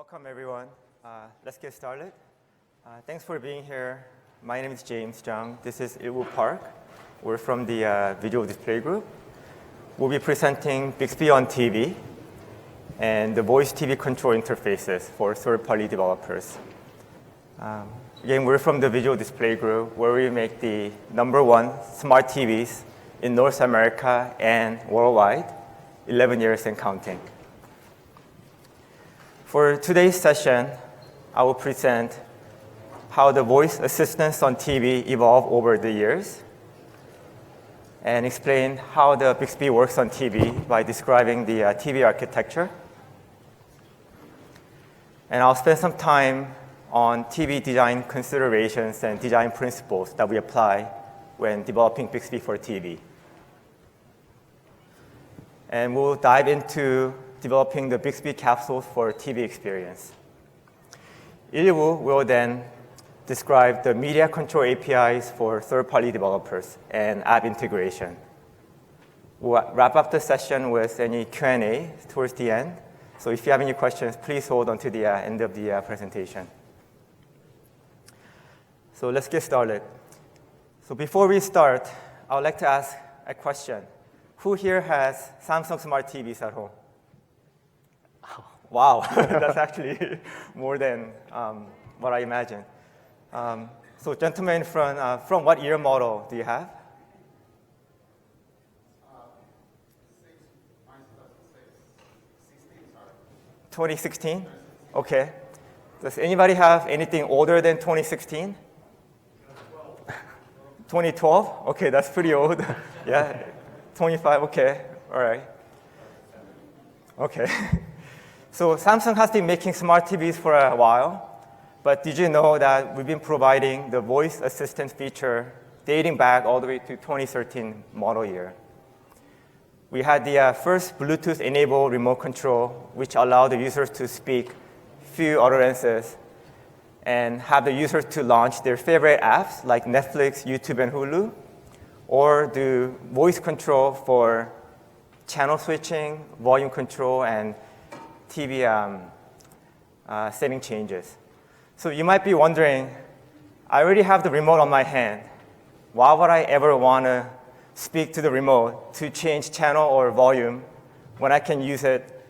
Welcome, everyone. Let's get started. Thanks for being here. My name is James Jung. This is Ilwoo Park. We're from the Visual Display Group. We'll be presenting Bixby on TV and the voice TV control interfaces for third-party developers. Again, we're from the Visual Display Group, where we make the #1 smart TVs in North America and worldwide, 11 years and counting. For today's session, I will present how the voice assistants on TV evolved over the years and explain how the Bixby works on TV by describing the TV architecture. And I'll spend some time on TV design considerations and design principles that we apply when developing Bixby for TV. And we'll dive into developing the Bixby capsules for TV experience. Ilwoo will then describe the media control APIs for third-party developers and app integration. We'll wrap up the session with any Q&A towards the end. So if you have any questions, please hold until the end of the presentation. So let's get started. So before we start, I would like to ask a question. Who here has Samsung smart TVs at home? Wow, that's actually more than what I imagined. So gentlemen, from what year model do you have? 2016? Okay. Does anybody have anything older than 2016? 2012? Okay, that's pretty old. Yeah, 25, okay, all right. Okay. So Samsung has been making smart TVs for a while, but did you know that we've been providing the voice assistant feature dating back all the way to 2013 model year? We had the first Bluetooth-enabled remote control, which allowed the users to speak few utterances and have the users to launch their favorite apps like Netflix, YouTube, and Hulu, or do voice control for channel switching, volume control, and TV setting changes. So you might be wondering, I already have the remote on my hand. Why would I ever want to speak to the remote to change channel or volume when I can use it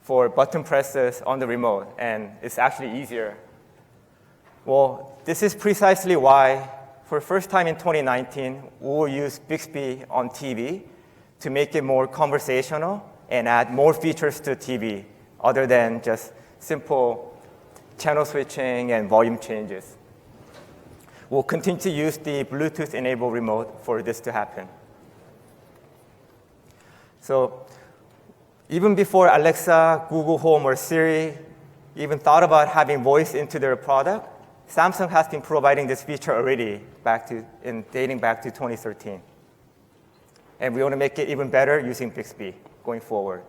for button presses on the remote, and it's actually easier? Well, this is precisely why, for the first time in 2019, we will use Bixby on TV to make it more conversational and add more features to TV other than just simple channel switching and volume changes. We'll continue to use the Bluetooth-enabled remote for this to happen. So even before Alexa, Google Home, or Siri even thought about having voice into their product, Samsung has been providing this feature already dating back to 2013. And we want to make it even better using Bixby going forward.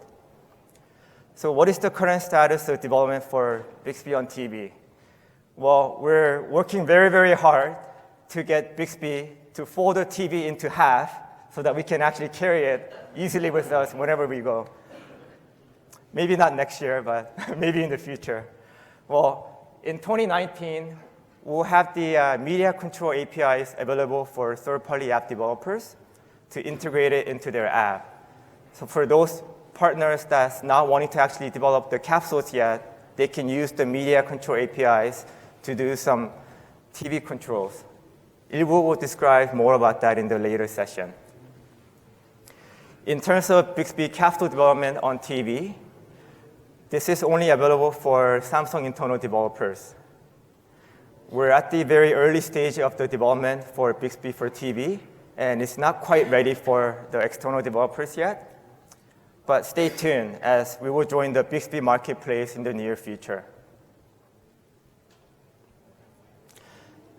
So what is the current status of development for Bixby on TV? Well, we're working very, very hard to get Bixby to fold the TV into half so that we can actually carry it easily with us whenever we go. Maybe not next year, but maybe in the future. Well, in 2019, we'll have the media control APIs available for third-party app developers to integrate it into their app. So for those partners that's not wanting to actually develop the capsules yet, they can use the media control APIs to do some TV controls. Ilwoo will describe more about that in the later session. In terms of Bixby capsule development on TV, this is only available for Samsung internal developers. We're at the very early stage of the development for Bixby for TV, and it's not quite ready for the external developers yet. But stay tuned, as we will join the Bixby marketplace in the near future.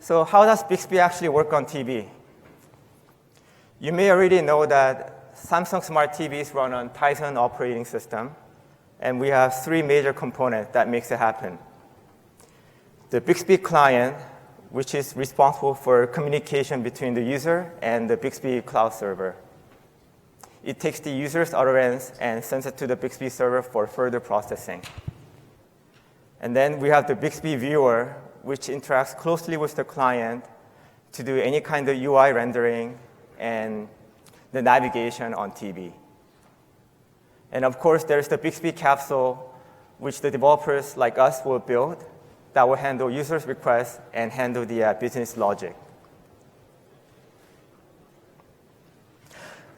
So how does Bixby actually work on TV? You may already know that Samsung smart TVs run on Tizen operating system, and we have 3 major components that makes it happen. The Bixby client, which is responsible for communication between the user and the Bixby cloud server. It takes the user's utterance and sends it to the Bixby server for further processing. And then we have the Bixby viewer, which interacts closely with the client to do any kind of UI rendering and the navigation on TV. And of course, there's the Bixby Capsule, which the developers like us will build that will handle users' requests and handle the business logic.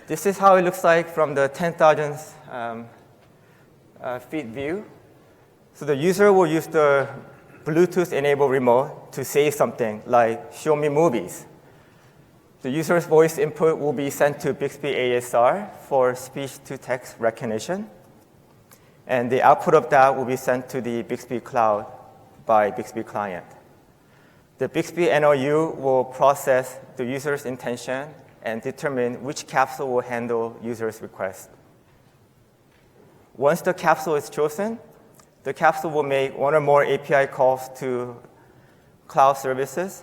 This is how it looks like from the 10,000 feet view. So the user will use the Bluetooth-enabled remote to say something like, show me movies. The user's voice input will be sent to Bixby ASR for speech-to-text recognition. And the output of that will be sent to the Bixby cloud by Bixby client. The Bixby NOU will process the user's intention and determine which capsule will handle user's request. Once the capsule is chosen, the capsule will make one or more API calls to cloud services.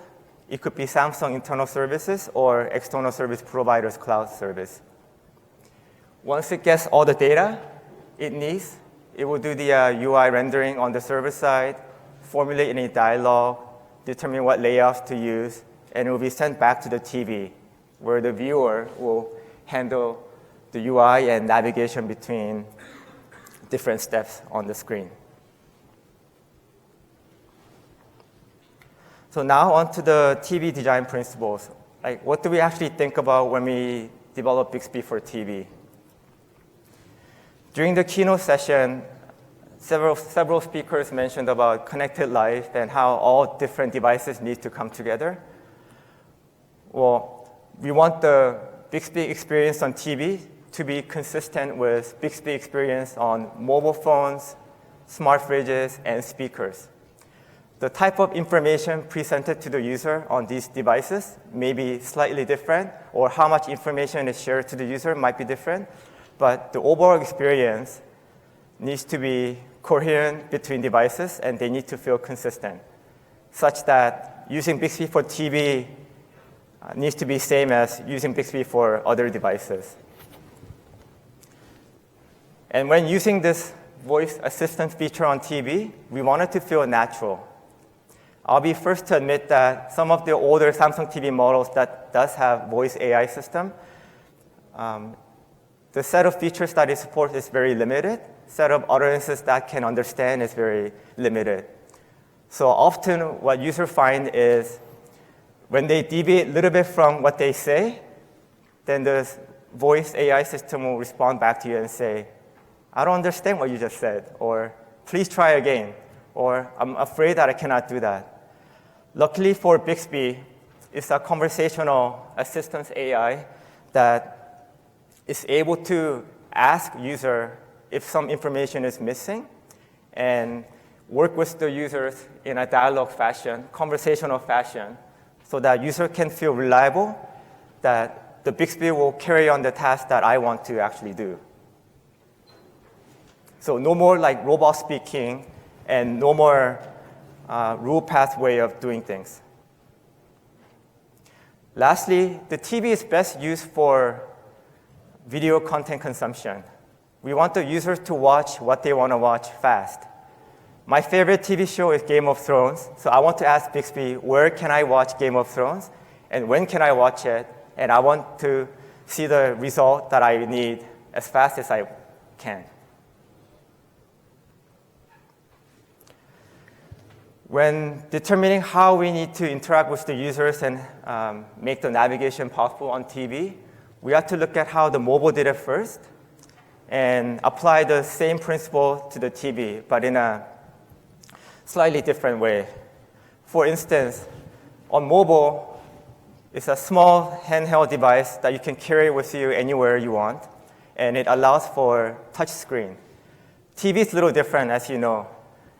It could be Samsung internal services or external service providers' cloud service. Once it gets all the data it needs, it will do the UI rendering on the server side, formulate any dialogue, determine what layouts to use, and it will be sent back to the TV, where the viewer will handle the UI and navigation between different steps on the screen. So now on to the TV design principles. Like, what do we actually think about when we develop Bixby for TV? During the keynote session, several speakers mentioned about connected life and how all different devices need to come together. Well, we want the Bixby experience on TV to be consistent with Bixby experience on mobile phones, smart fridges, and speakers. The type of information presented to the user on these devices may be slightly different, or how much information is shared to the user might be different, but the overall experience needs to be coherent between devices, and they need to feel consistent, such that using Bixby for TV needs to be same as using Bixby for other devices. And when using this voice assistant feature on TV, we want it to feel natural. I'll be first to admit that some of the older Samsung TV models that does have voice AI system, the set of features that it supports is very limited. Set of utterances that can understand is very limited. So often what users find is when they deviate a little bit from what they say, then the voice AI system will respond back to you and say, I don't understand what you just said, or please try again, or I'm afraid that I cannot do that. Luckily for Bixby, it's a conversational assistance AI that is able to ask user if some information is missing and work with the users in a dialogue fashion, conversational fashion, so that user can feel reliable that the Bixby will carry on the task that I want to actually do. So no more like robot speaking and no more rule path way of doing things. Lastly, the TV is best used for video content consumption. We want the users to watch what they want to watch fast. My favorite TV show is Game of Thrones, so I want to ask Bixby, where can I watch Game of Thrones, and when can I watch it? And I want to see the result that I need as fast as I can. When determining how we need to interact with the users and make the navigation possible on TV, we have to look at how the mobile did it first and apply the same principle to the TV, but in a slightly different way. For instance, on mobile, it's a small handheld device that you can carry with you anywhere you want, and it allows for touch screen. TV is a little different, as you know.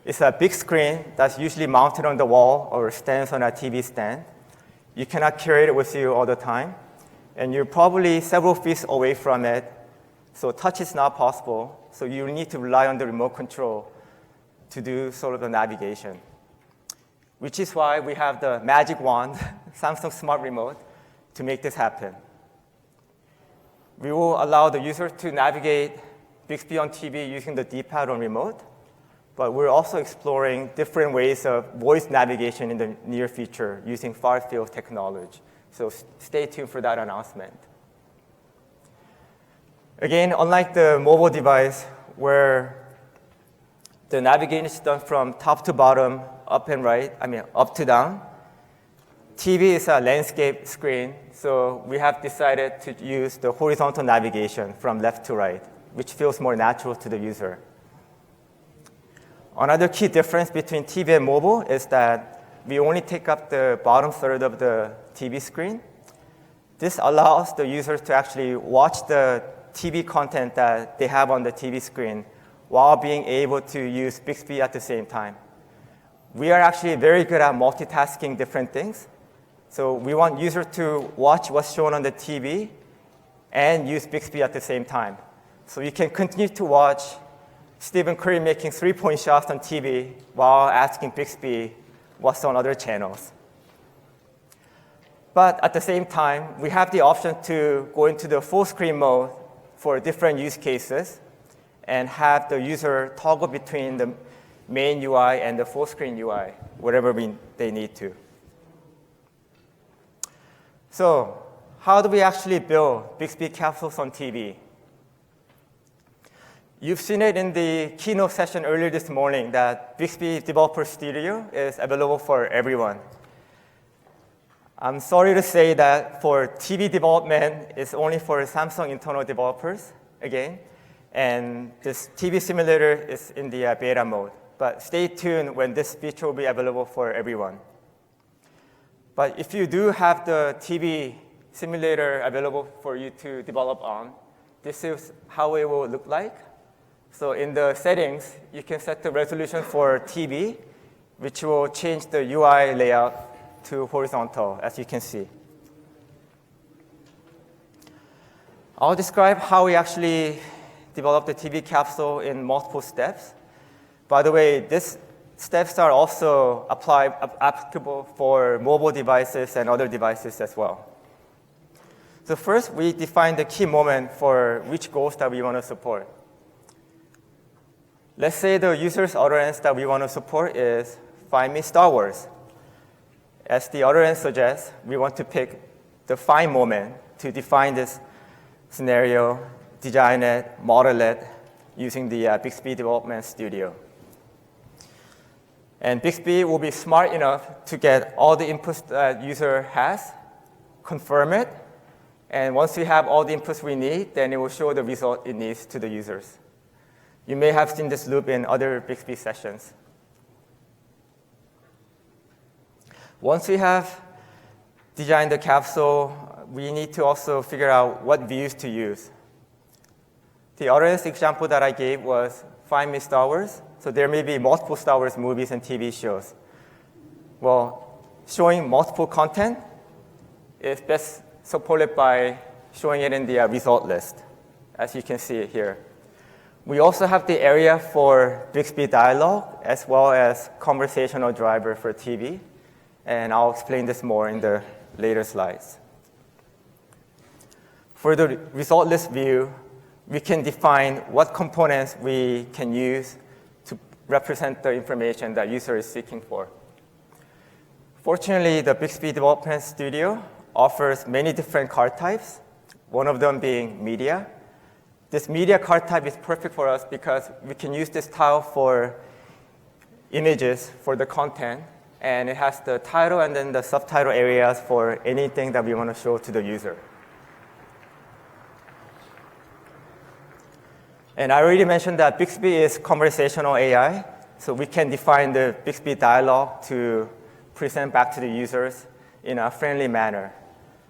It's a big screen that's usually mounted on the wall or stands on a TV stand. You cannot carry it with you all the time, and you're probably several feet away from it, so touch is not possible. So you need to rely on the remote control to do sort of the navigation, which is why we have the magic wand, Samsung Smart Remote, to make this happen. We will allow the user to navigate Bixby on TV using the D-pad on remote, but we're also exploring different ways of voice navigation in the near future using far-field technology. So stay tuned for that announcement. Again, unlike the mobile device where the navigation is done from top to bottom, up to down, TV is a landscape screen, so we have decided to use the horizontal navigation from left to right, which feels more natural to the user. Another key difference between TV and mobile is that we only take up the bottom third of the TV screen. This allows the users to actually watch the TV content that they have on the TV screen while being able to use Bixby at the same time. We are actually very good at multitasking different things. So we want users to watch what's shown on the TV and use Bixby at the same time. So you can continue to watch Stephen Curry making three-point shots on TV while asking Bixby what's on other channels. But at the same time, we have the option to go into the full screen mode for different use cases and have the user toggle between the main UI and the full screen UI, whatever they need to. So how do we actually build Bixby capsules on TV? You've seen it in the keynote session earlier this morning that Bixby Developer Studio is available for everyone. I'm sorry to say that for TV development, it's only for Samsung internal developers, again. And this TV simulator is in the beta mode. But stay tuned when this feature will be available for everyone. But if you do have the TV simulator available for you to develop on, this is how it will look like. So in the settings, you can set the resolution for TV, which will change the UI layout to horizontal, as you can see. I'll describe how we actually develop the TV capsule in multiple steps. By the way, these steps are also applicable for mobile devices and other devices as well. So first, we define the key moment for which goals that we want to support. Let's say the user's utterance that we want to support is, find me Star Wars. As the utterance suggests, we want to pick the find moment to define this scenario, design it, model it, using the Bixby Development Studio. And Bixby will be smart enough to get all the inputs that user has, confirm it, and once we have all the inputs we need, then it will show the result it needs to the users. You may have seen this loop in other Bixby sessions. Once we have designed the capsule, we need to also figure out what views to use. The utterance example that I gave was find me Star Wars. So there may be multiple Star Wars movies and TV shows. Well, showing multiple content is best supported by showing it in the result list, as you can see here. We also have the area for Bixby dialogue, as well as conversational driver for TV. And I'll explain this more in the later slides. For the result list view, we can define what components we can use to represent the information that user is seeking for. Fortunately, the Bixby Development Studio offers many different card types, one of them being media. This media card type is perfect for us because we can use this tile for images for the content, and it has the title and then the subtitle areas for anything that we want to show to the user. And I already mentioned that Bixby is conversational AI, so we can define the Bixby dialogue to present back to the users in a friendly manner.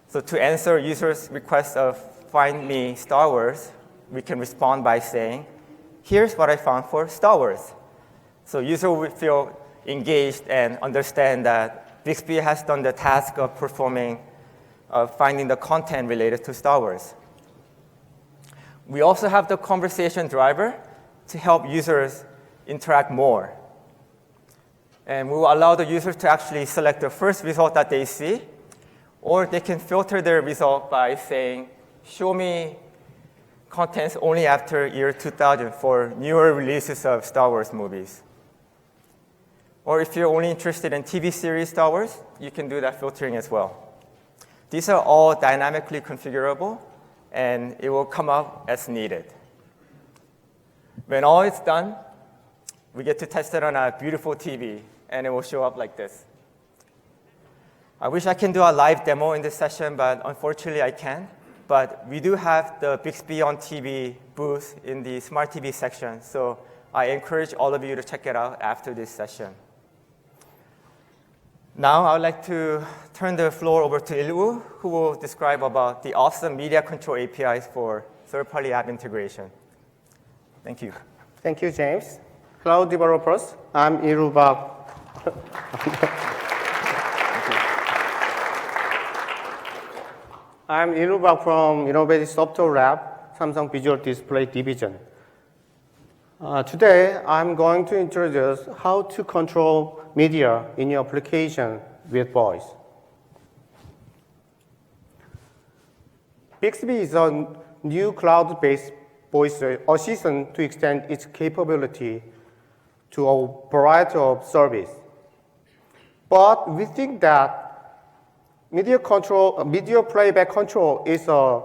So to answer users' requests of find me Star Wars, we can respond by saying, here's what I found for Star Wars. So user will feel engaged and understand that Bixby has done the task of finding the content related to Star Wars. We also have the conversation driver to help users interact more. And we will allow the users to actually select the first result that they see, or they can filter their result by saying, show me contents only after year 2000 for newer releases of Star Wars movies. Or if you're only interested in TV series Star Wars, you can do that filtering as well. These are all dynamically configurable, and it will come up as needed. When all is done, we get to test it on a beautiful TV, and it will show up like this. I wish I can do a live demo in this session, but unfortunately I can't. But we do have the Bixby on TV booth in the Smart TV section, so I encourage all of you to check it out after this session. Now I would like to turn the floor over to Ilwoo, who will describe about the awesome media control APIs for third-party app integration. Thank you. Thank you, James. Hello, developers. I'm Ilwoo. I'm Ilwoo from Innovative Software Lab, Samsung Visual Display Division. Today, I'm going to introduce how to control media in your application with voice. Bixby is a new cloud-based voice assistant to extend its capability to a variety of services. But we think that media playback control is a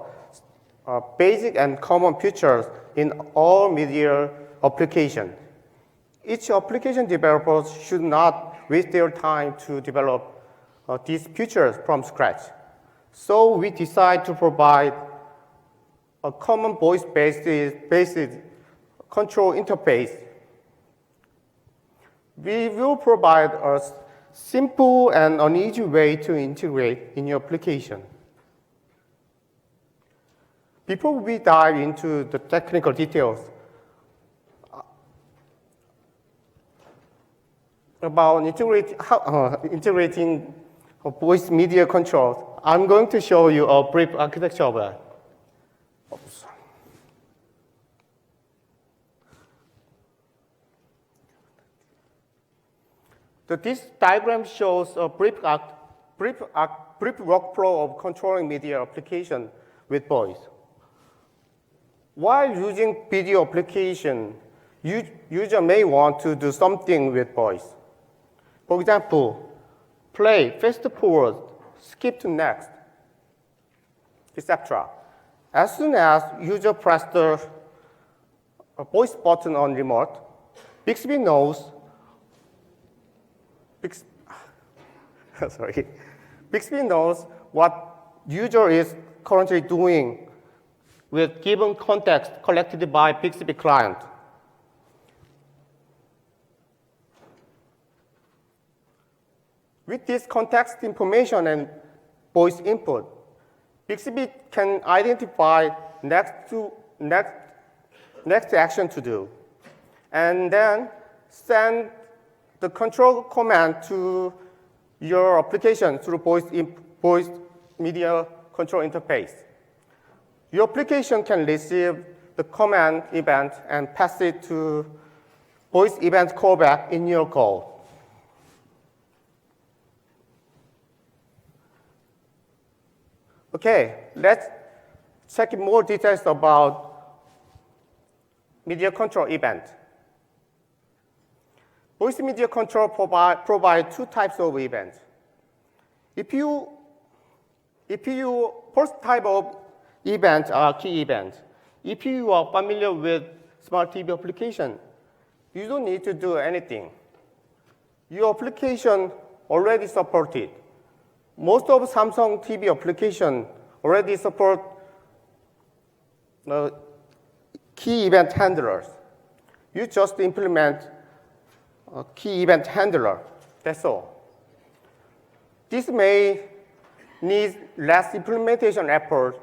basic and common feature in all media applications. Each application developer should not waste their time to develop these features from scratch. So we decide to provide a common voice-based control interface. We will provide a simple and an easy way to integrate in your application. Before we dive into the technical details about integrating voice media controls, I'm going to show you a brief architecture of that. Oops. This diagram shows a brief workflow of controlling media application with voice. While using video application, user may want to do something with voice. For example, play, fast forward, skip to next, etc. As soon as user press the voice button on remote, Bixby knows what user is currently doing with given context collected by Bixby client. With this context information and voice input, Bixby can identify next action to do, and then send the control command to your application through voice media control interface. Your application can receive the command event and pass it to voice event callback in your code. Okay, let's check more details about media control event. Voice media control provide two types of events. First type of events are key events. If you are familiar with smart TV application, you don't need to do anything. Your application already supported. Most of Samsung TV application already support key event handlers. You just implement a key event handler, that's all. This may need less implementation effort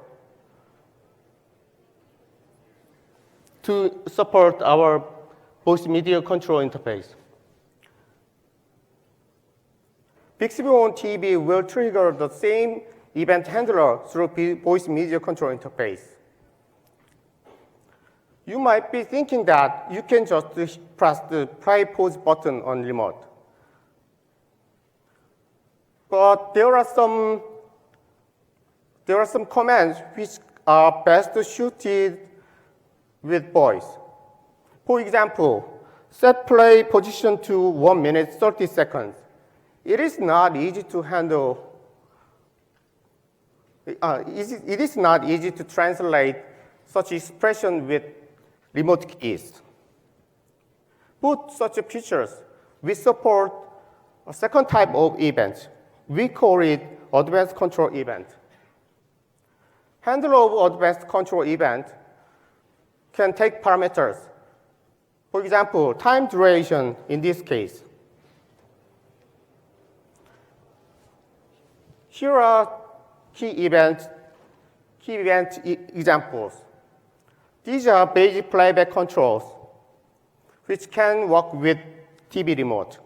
to support our voice media control interface. Bixby on TV will trigger the same event handler through voice media control interface. You might be thinking that you can just press the play pause button on remote. But there are some commands which are best suited with voice. For example, set play position to 1 minute 30 seconds. It is not easy to handle. It is not easy to translate such expression with remote keys. Put such features, we support a second type of event. We call it advanced control event. Handler of advanced control event can take parameters. For example, time duration in this case. Here are key event examples. These are basic playback controls, which can work with TV remote.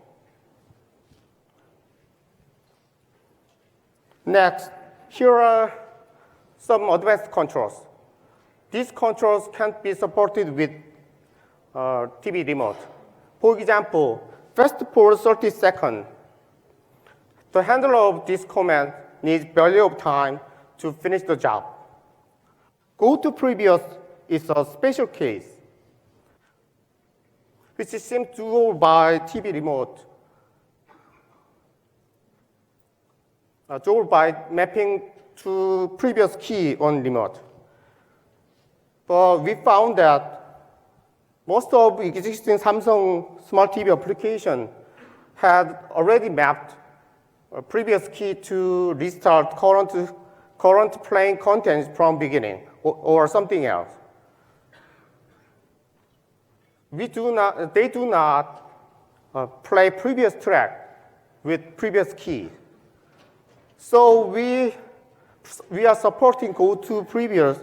Next, here are some advanced controls. These controls can't be supported with TV remote. For example, fast forward 30 seconds. The handler of this command needs value of time to finish the job. Go to previous is a special case, which seems doable by TV remote, doable by mapping to previous key on remote. But we found that most of existing Samsung smart TV application had already mapped a previous key to restart current playing contents from beginning or something else. They do not play previous track with previous key. So we are supporting go to previous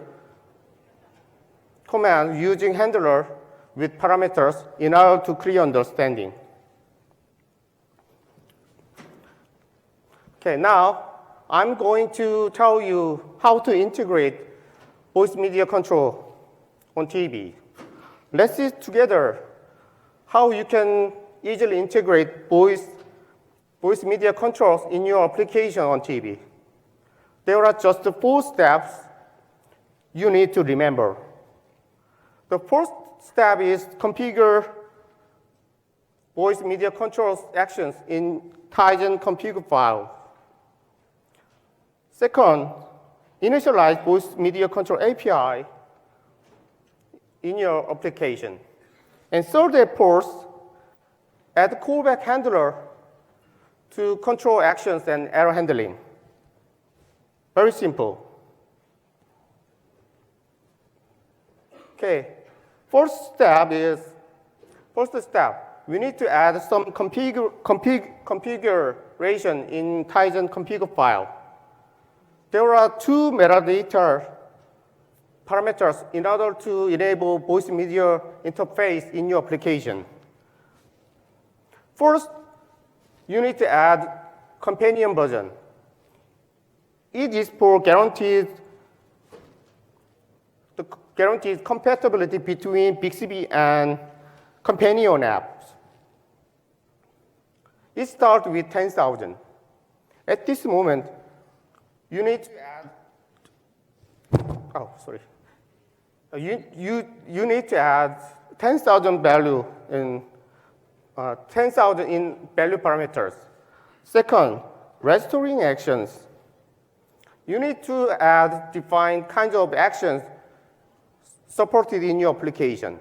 command using handler with parameters in order to clear understanding. Okay, now I'm going to tell you how to integrate voice media control on TV. Let's see together how you can easily integrate voice media controls in your application on TV. There are just 4 steps you need to remember. The first step is configure voice media controls actions in Tizen config file. Second, initialize voice media control API in your application. And third, of course, add callback handler to control actions and error handling. Very simple. Okay, first step, we need to add some configuration in Tizen config file. There are 2 metadata parameters in order to enable voice media interface in your application. First, you need to add companion version. It is for guaranteed compatibility between Bixby and companion apps. It starts with 10,000. At this moment, you need to add, you need to add 10,000 value in 10,000 in value parameters. Second, registering actions. You need to add defined kinds of actions supported in your application.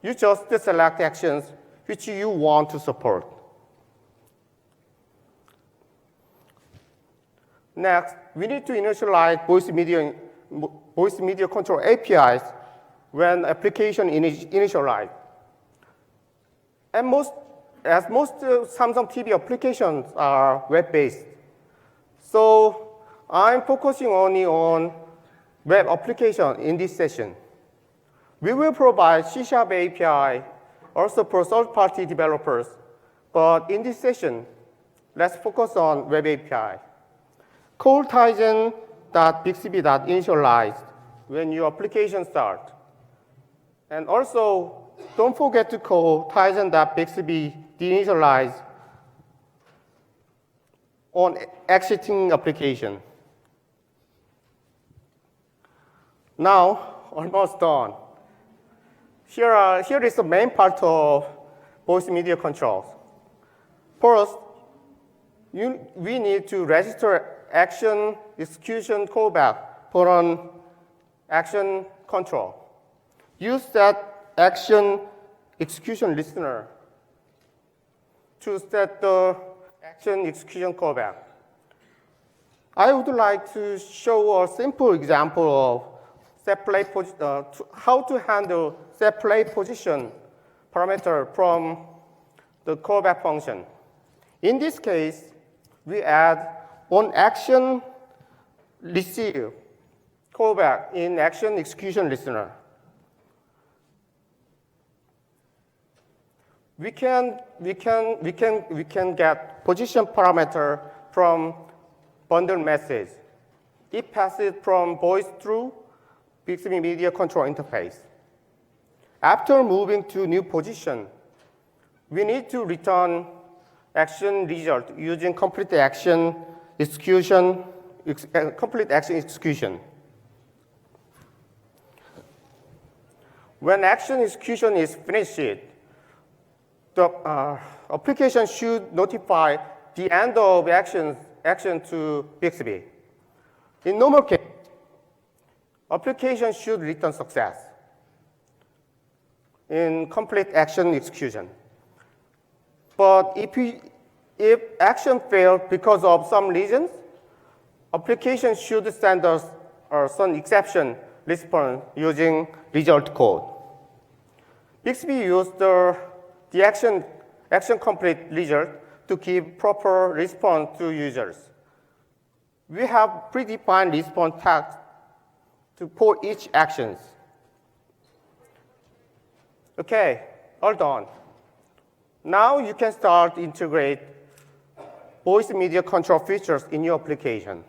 You just select actions which you want to support. Next, we need to initialize voice media control APIs when application initialized. And most Samsung TV applications are web-based. So I'm focusing only on web application in this session. We will provide C# API also for third-party developers. But in this session, let's focus on web API. Call Tizen.bixby.initialize when your application starts. And also, don't forget to call Tizen.bixby.deinitialize on exiting application. Now, almost done. Here is the main part of voice media controls. First, we need to register action execution callback for an action control. Use that action execution listener to set the action execution callback. I would like to show a simple example of how to handle set play position parameter from the callback function. In this case, we add on action receive callback in action execution listener. We can get position parameter from bundle message. It passes from voice through Bixby media control interface. After moving to new position, we need to return action result using complete action execution. When action execution is finished, the application should notify the end of action to Bixby. In normal case, application should return success in complete action execution. But if action failed because of some reasons, application should send us some exception response using result code. Bixby used the action complete result to give proper response to users. We have predefined response tags for each actions. Okay, all done. Now you can start to integrate voice media control features in your application.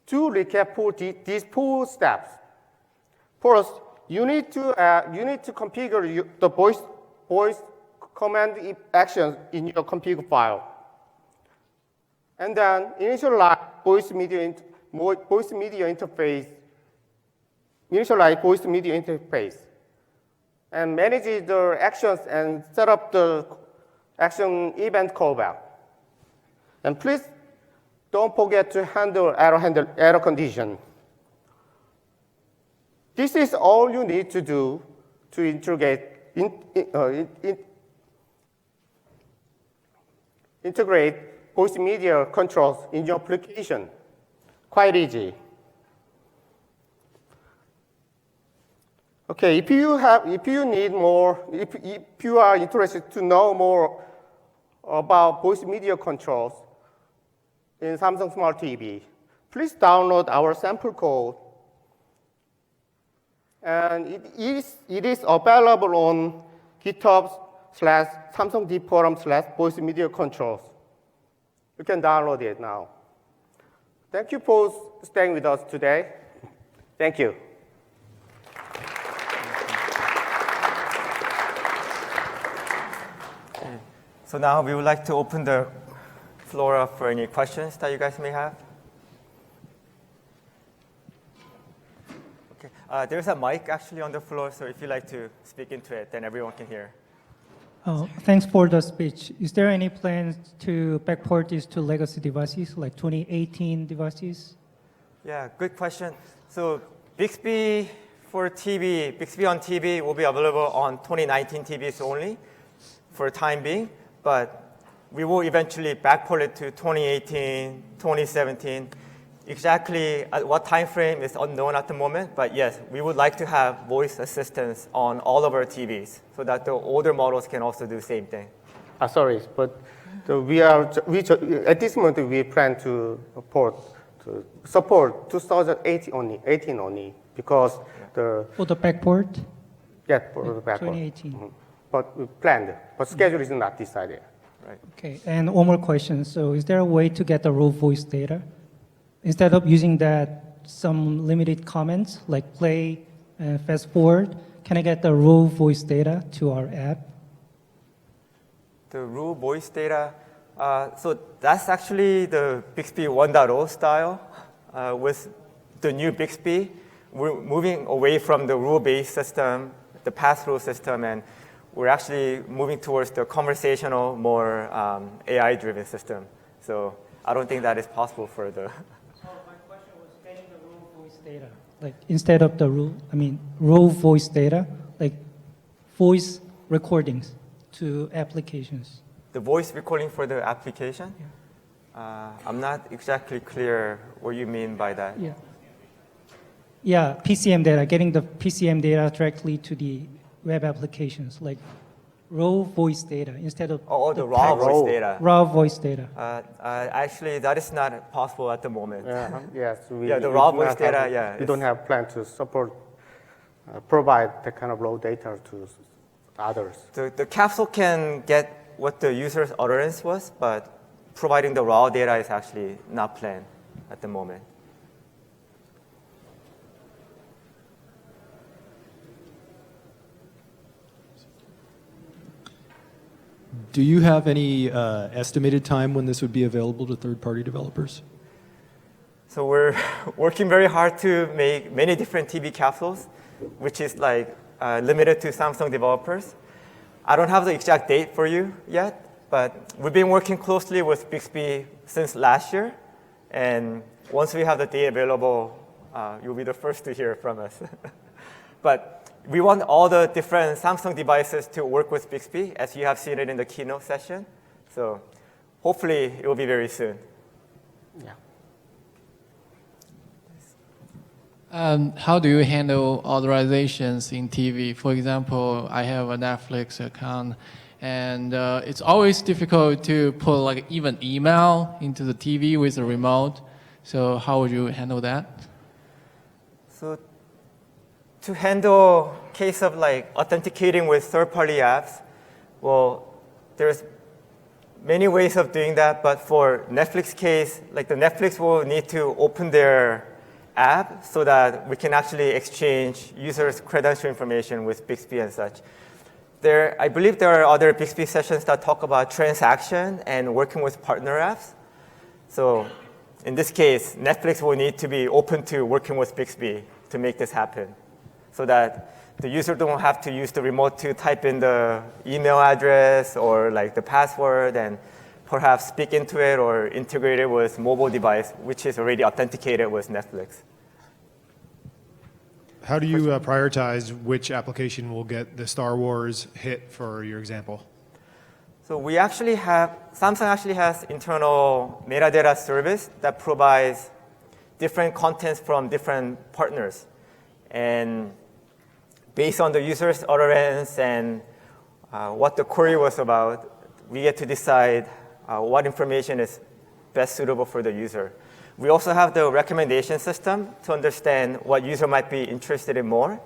To recap these 4 steps. First, you need to configure the voice command actions in your config file. And then initialize voice media interface. And manage the actions and set up the action event callback. And please don't forget to handle error condition. This is all you need to do to integrate voice media controls in your application. Quite easy. Okay, if you are interested to know more about voice media controls in Samsung Smart TV, please download our sample code. And it is available on github/samsungdforum/voice media controls. You can download it now. Thank you for staying with us today. Thank you. So now we would like to open the floor up for any questions that you guys may have. Okay. There's a mic actually on the floor, so if you'd like to speak into it, then everyone can hear. Oh, thanks for the speech. Is there any plans to backport this to legacy devices, like 2018 devices? Yeah, good question. So Bixby for TV, Bixby on TV will be available on 2019 TVs only for the time being, but we will eventually backport it to 2018, 2017. Exactly at what time frame is unknown at the moment, but yes, we would like to have voice assistance on all of our TVs so that the older models can also do the same thing. Sorry, but at this moment we plan to support 2018 only because For the backport? Yeah, for the backport. 2018. Mm-hmm. But we planned, but schedule is not decided. Right. Okay, and one more question. So is there a way to get the raw voice data? Instead of using some limited comments like play and fast forward, can I get the raw voice data to our app? The raw voice data, so that's actually the Bixby 1.0 style. With the new Bixby, we're moving away from the rule-based system, the pass-through system, and we're actually moving towards the conversational, more AI-driven system. So I don't think that is possible for the. So my question was getting the raw voice data, like instead of the raw voice data, like voice recordings to applications. The voice recording for the application? I'm not exactly clear what you mean by that. Yeah, PCM data, getting the PCM data directly to the web applications, like raw voice data instead of the raw text. voice data. Raw voice data. Actually, that is not possible at the moment. Yes. The raw voice data, We don't have plan to support, provide that kind of raw data to others. The capsule can get what the user's utterance was, but providing the raw data is actually not planned at the moment. Do you have any estimated time when this would be available to third-party developers? So we're working very hard to make many different TV capsules, which is like limited to Samsung developers. I don't have the exact date for you yet, but we've been working closely with Bixby since last year. And once we have the date available, you'll be the first to hear from us. But we want all the different Samsung devices to work with Bixby, as you have seen it in the keynote session. So hopefully, it will be very soon. Yeah. How do you handle authorizations in TV? For example, I have a Netflix account, and it's always difficult to put like even email into the TV with a remote. So how would you handle that? So to handle case of like authenticating with third-party apps, well, there's many ways of doing that. But for Netflix case, like the Netflix will need to open their app so that we can actually exchange users' credential information with Bixby and such. I believe there are other Bixby sessions that talk about transaction and working with partner apps. So in this case, Netflix will need to be open to working with Bixby to make this happen, so that the user don't have to use the remote to type in the email address or like the password and perhaps speak into it or integrate it with mobile device, which is already authenticated with Netflix. How do you prioritize which application will get the Star Wars hit for your example? So Samsung actually has internal metadata service that provides different contents from different partners. And based on the user's utterance and what the query was about, we get to decide what information is best suitable for the user. We also have the recommendation system to understand what user might be interested in more.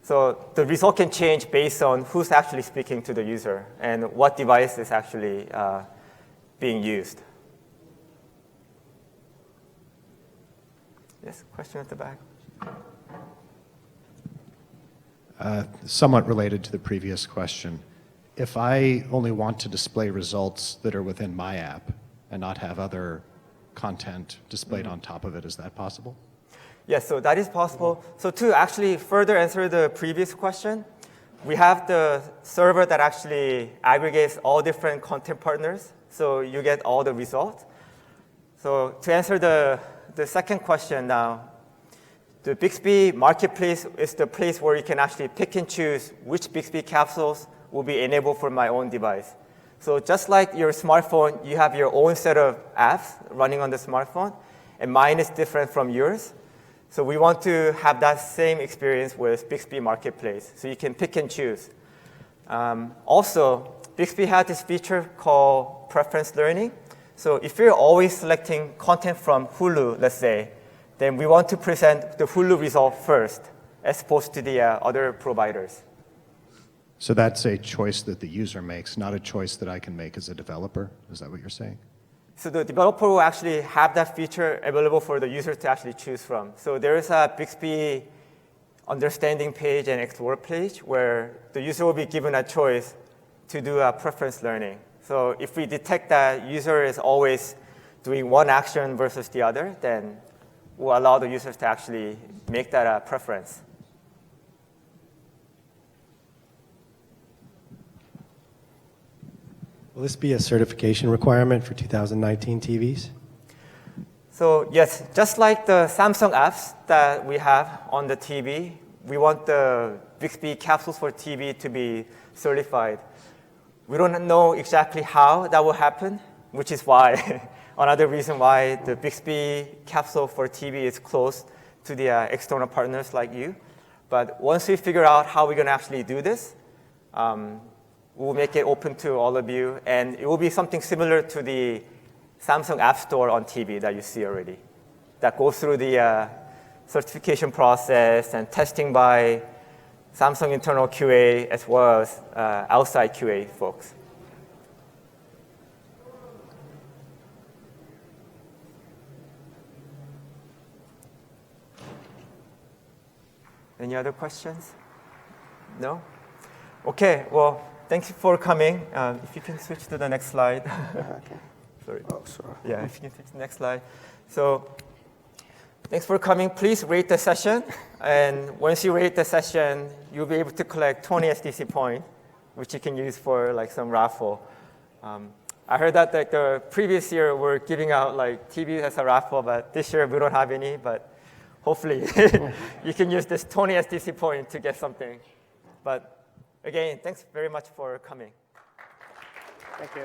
So the result can change based on who's actually speaking to the user and what device is actually being used. Yes, question at the back. Somewhat related to the previous question. If I only want to display results that are within my app and not have other content displayed on top of it, is that possible? Yes, so that is possible. So to actually further answer the previous question, we have the server that actually aggregates all different content partners, so you get all the results. So to answer the second question now, the Bixby Marketplace is the place where you can actually pick and choose which Bixby capsules will be enabled for my own device. So just like your smartphone, you have your own set of apps running on the smartphone, and mine is different from yours. So we want to have that same experience with Bixby Marketplace, so you can pick and choose. Also, Bixby has this feature called preference learning. So if you're always selecting content from Hulu, let's say, then we want to present the Hulu result first, as opposed to the other providers. So that's a choice that the user makes, not a choice that I can make as a developer? Is that what you're saying? So the developer will actually have that feature available for the user to actually choose from. So there is a Bixby understanding page and explore page where the user will be given a choice to do a preference learning. So if we detect that user is always doing one action versus the other, then will allow the users to actually make that a preference. Will this be a certification requirement for 2019 TVs? So yes, just like the Samsung apps that we have on the TV, we want the Bixby capsules for TV to be certified. We don't know exactly how that will happen, which is why, another reason why the Bixby capsule for TV is close to the external partners like you. But once we figure out how we're going to actually do this, we'll make it open to all of you, and it will be something similar to the Samsung App Store on TV that you see already, that goes through the certification process and testing by Samsung internal QA as well as outside QA folks. Any other questions? No? Okay, well, thank you for coming. If you can switch to the next slide. Okay. Sorry. Oh, sorry. Yeah, if you can switch to the next slide. So thanks for coming. Please rate the session. And once you rate the session, you'll be able to collect 20 SDC points, which you can use for like some raffle. I heard that like, the previous year we're giving out like TVs as a raffle, but this year we don't have any. But hopefully you can use this 20 SDC point to get something. But again, thanks very much for coming. Thank you.